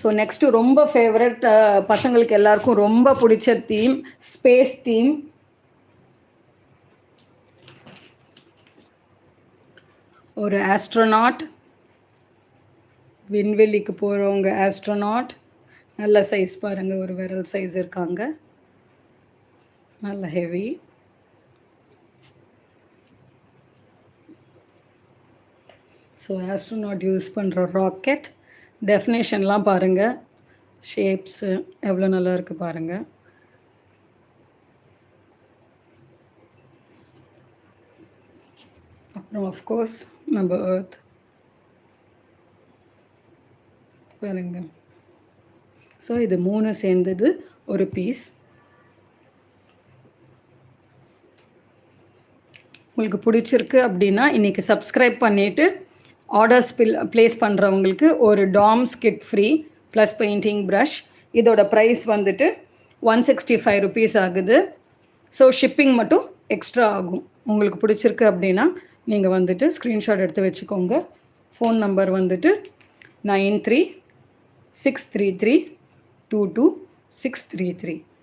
So next ரொம்ப favourite, பசங்களுக்கு எல்லாருக்கும் ரொம்ப பிடிச்ச தீம், ஸ்பேஸ் தீம். ஒரு ஆஸ்ட்ரோநாட், விண்வெளிக்கு போகிறவங்க ஆஸ்ட்ரோநாட். நல்ல சைஸ் பாருங்கள், ஒரு விரல் சைஸ் இருக்காங்க, நல்ல ஹெவி. ஸோ ஆஸ்ட்ரோநாட் யூஸ் பண்ணுற ராக்கெட். டெஃபினேஷன்லாம் பாருங்கள், ஷேப்ஸு எவ்வளோ நல்லா இருக்குது பாருங்கள். அப்புறம் ஆஃப்கோர்ஸ் நம்ம எர்த் பாருங்க. ஸோ இது 3 சேர்ந்தது ஒரு பீஸ். உங்களுக்கு பிடிச்சிருக்கு அப்படின்னா இன்றைக்கி சப்ஸ்கிரைப் பண்ணிவிட்டு ஆர்டர்ஸ் ப்ளேஸ் பண்ணுறவங்களுக்கு ஒரு Tom's kit free plus painting brush. இதோட ப்ரைஸ் வந்துட்டு 165 ருபீஸ் ஆகுது. ஸோ ஷிப்பிங் மட்டும் எக்ஸ்ட்ரா ஆகும். உங்களுக்கு பிடிச்சிருக்கு அப்படின்னா நீங்கள் வந்துட்டு ஸ்க்ரீன்ஷாட் எடுத்து வச்சுக்கோங்க. ஃபோன் நம்பர் வந்துட்டு 9363322633.